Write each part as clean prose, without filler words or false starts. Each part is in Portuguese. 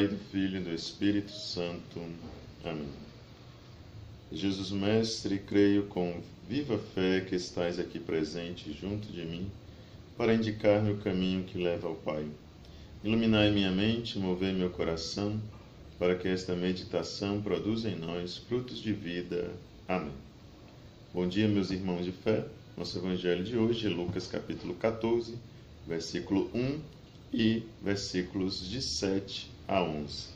Pai, do Filho e do Espírito Santo. Amém. Jesus Mestre, creio com viva fé que estais aqui presente junto de mim, para indicar-me o caminho que leva ao Pai. Iluminai minha mente, movei meu coração, para que esta meditação produza em nós frutos de vida. Amém. Bom dia, meus irmãos de fé. Nosso evangelho de hoje é Lucas capítulo 14, versículo 1 e versículos de 7 a 11.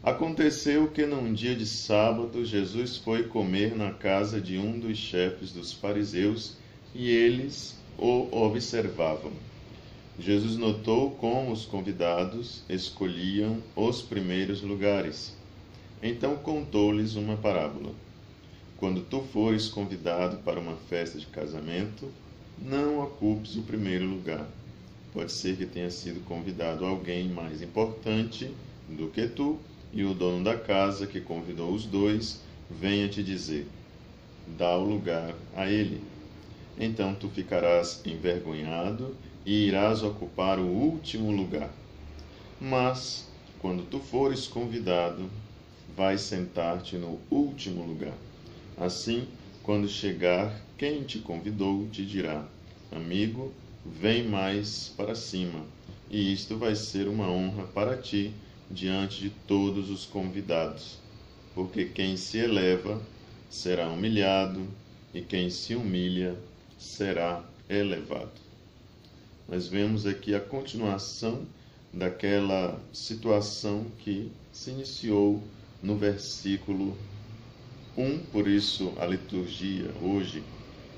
Aconteceu que num dia de sábado, Jesus foi comer na casa de um dos chefes dos fariseus e eles o observavam. Jesus notou como os convidados escolhiam os primeiros lugares. Então contou-lhes uma parábola. Quando tu fores convidado para uma festa de casamento, não ocupes o primeiro lugar. Pode ser que tenha sido convidado alguém mais importante do que tu, e o dono da casa, que convidou os dois, venha te dizer: dá o lugar a ele. Então tu ficarás envergonhado e irás ocupar o último lugar. Mas, quando tu fores convidado, vai sentar-te no último lugar. Assim, quando chegar quem te convidou, te dirá: amigo, vem mais para cima, e isto vai ser uma honra para ti diante de todos os convidados. Porque quem se eleva será humilhado, e quem se humilha será elevado. Nós vemos aqui a continuação daquela situação que se iniciou no versículo 1, por isso a liturgia hoje,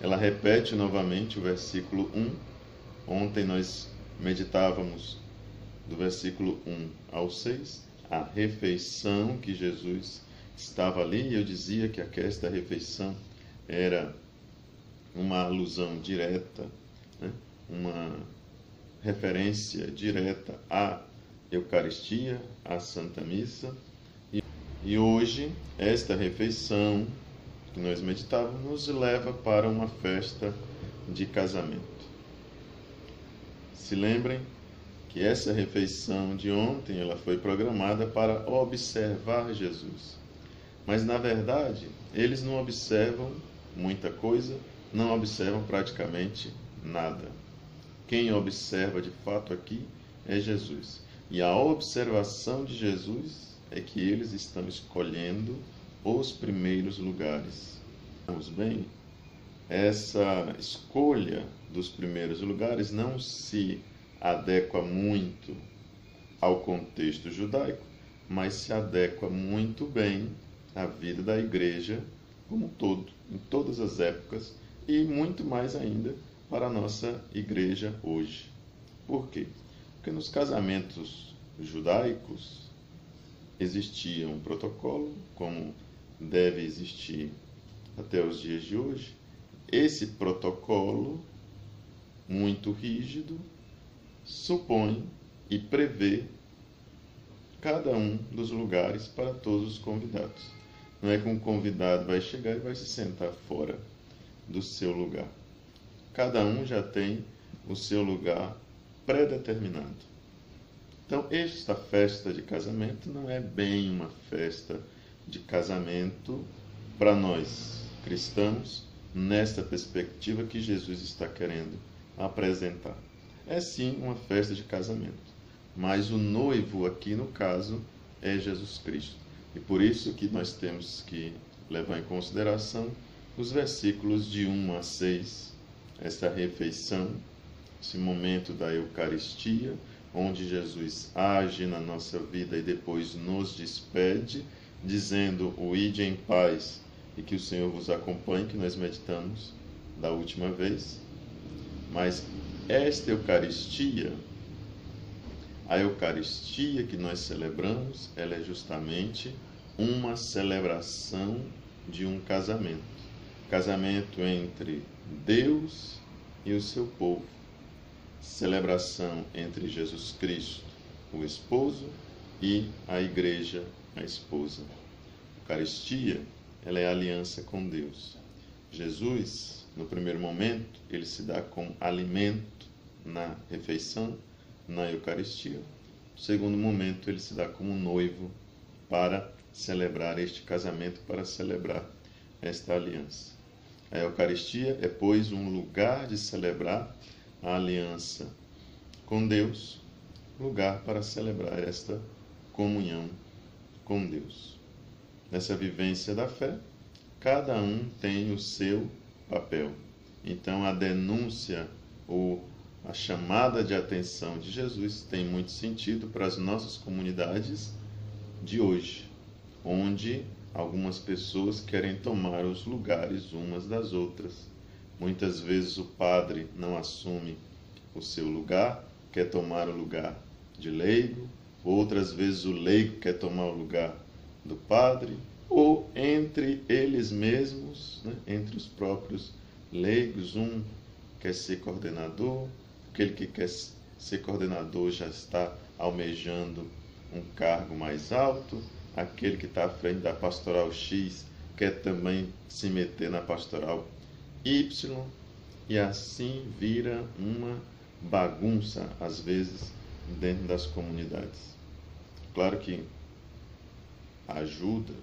ela repete novamente o versículo 1. Ontem nós meditávamos do versículo 1 ao 6, a refeição que Jesus estava ali, e eu dizia que esta refeição era uma alusão direta, uma referência direta à Eucaristia, à Santa Missa. E hoje, esta refeição que nós meditávamos nos leva para uma festa de casamento. Se lembrem que essa refeição de ontem ela foi programada para observar Jesus. Mas, na verdade, eles não observam muita coisa, não observam praticamente nada. Quem observa de fato aqui é Jesus. E a observação de Jesus é que eles estão escolhendo os primeiros lugares. Vamos bem? Essa escolha dos primeiros lugares não se adequa muito ao contexto judaico, mas se adequa muito bem à vida da igreja como um todo, em todas as épocas, e muito mais ainda para a nossa igreja hoje. Por quê? Porque nos casamentos judaicos existia um protocolo, como deve existir até os dias de hoje. Esse protocolo, muito rígido, supõe e prevê cada um dos lugares para todos os convidados. Não é que um convidado vai chegar e vai se sentar fora do seu lugar. Cada um já tem o seu lugar pré-determinado. Então, esta festa de casamento não é bem uma festa de casamento para nós cristãos, nesta perspectiva que Jesus está querendo apresentar. É sim uma festa de casamento, mas o noivo aqui no caso é Jesus Cristo. E por isso que nós temos que levar em consideração os versículos de 1 a 6, esta refeição, esse momento da Eucaristia, onde Jesus age na nossa vida e depois nos despede, dizendo: o ide em paz e que o Senhor vos acompanhe, que nós meditamos da última vez. Mas esta Eucaristia, a Eucaristia que nós celebramos, ela é justamente uma celebração de um casamento. Casamento entre Deus e o seu povo. Celebração entre Jesus Cristo, o esposo, e a igreja, a esposa. Eucaristia, ela é a aliança com Deus. Jesus, no primeiro momento, ele se dá como alimento na refeição, na Eucaristia, No segundo momento, ele se dá como noivo para celebrar este casamento, para celebrar esta aliança. A Eucaristia é, pois, um lugar de celebrar a aliança com Deus, lugar para celebrar esta comunhão com Deus. Nessa vivência da fé, cada um tem o seu papel. Então, a denúncia ou a chamada de atenção de Jesus tem muito sentido para as nossas comunidades de hoje, onde algumas pessoas querem tomar os lugares umas das outras. Muitas vezes o padre não assume o seu lugar, quer tomar o lugar de leigo, outras vezes o leigo quer tomar o lugar do padre, ou entre eles mesmos, né, entre os próprios leigos, um quer ser coordenador, aquele que quer ser coordenador já está almejando um cargo mais alto, aquele que está à frente da pastoral X quer também se meter na pastoral Y, e assim vira uma bagunça, às vezes, dentro das comunidades. Claro que a ajuda,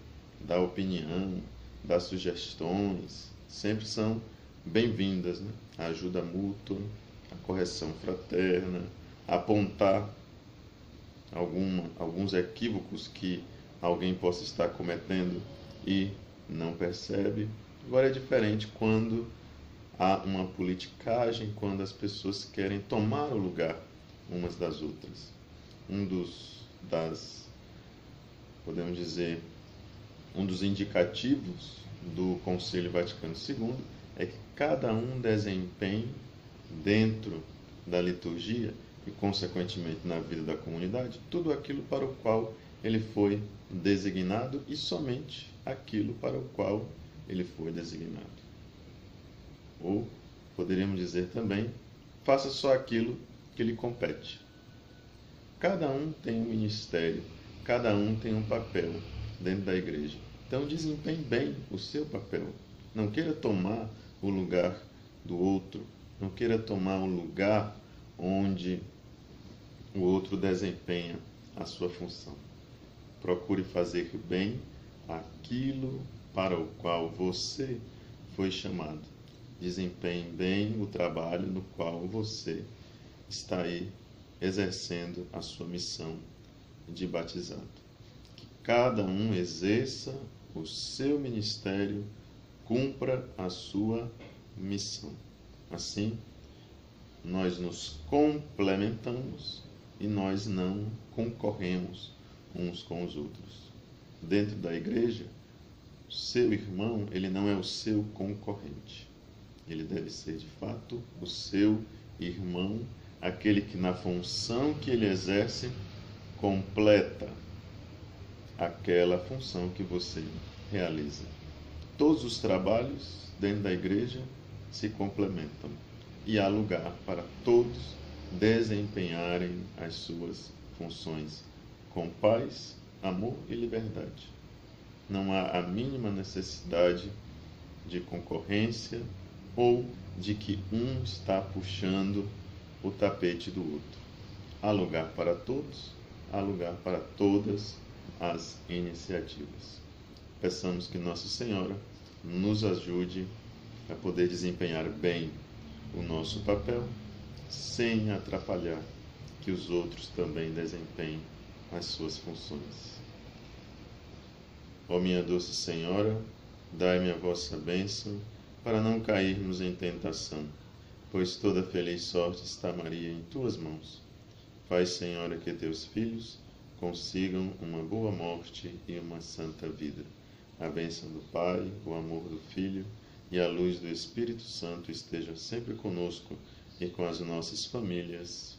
dar opinião, dar sugestões, sempre são bem-vindas, né? A ajuda mútua, a correção fraterna, apontar alguns equívocos que alguém possa estar cometendo e não percebe. Agora é diferente quando há uma politicagem, quando as pessoas querem tomar o lugar umas das outras. Podemos dizer, um dos indicativos do Concílio Vaticano II é que cada um desempenhe dentro da liturgia e, consequentemente, na vida da comunidade, tudo aquilo para o qual ele foi designado e somente aquilo para o qual ele foi designado. Ou, poderíamos dizer também, faça só aquilo que lhe compete. Cada um tem um ministério, cada um tem um papel dentro da igreja. Então, desempenhe bem o seu papel. Não queira tomar o lugar do outro, não queira tomar o lugar onde o outro desempenha a sua função. Procure fazer bem aquilo para o qual você foi chamado. Desempenhe bem o trabalho no qual você está aí exercendo a sua missão de batizado. Que cada um exerça o seu ministério, cumpra a sua missão. Assim, nós nos complementamos e nós não concorremos uns com os outros. Dentro da igreja, o seu irmão, ele não é o seu concorrente. Ele deve ser, de fato, o seu irmão, aquele que, na função que ele exerce, completa aquela função que você realiza. Todos os trabalhos dentro da igreja se complementam e há lugar para todos desempenharem as suas funções com paz, amor e liberdade. Não há a mínima necessidade de concorrência ou de que um está puxando o tapete do outro. Há lugar para todos, há lugar para todas as iniciativas. Peçamos que Nossa Senhora nos ajude a poder desempenhar bem o nosso papel, sem atrapalhar que os outros também desempenhem as suas funções. Ó minha doce Senhora, dai-me a vossa bênção, para não cairmos em tentação, pois toda feliz sorte está, Maria, em tuas mãos. Faz, Senhora, que teus filhos consigam uma boa morte e uma santa vida. A bênção do Pai, o amor do Filho e a luz do Espírito Santo esteja sempre conosco e com as nossas famílias.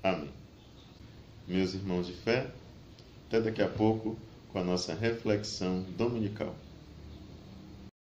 Amém. Meus irmãos de fé, até daqui a pouco com a nossa reflexão dominical.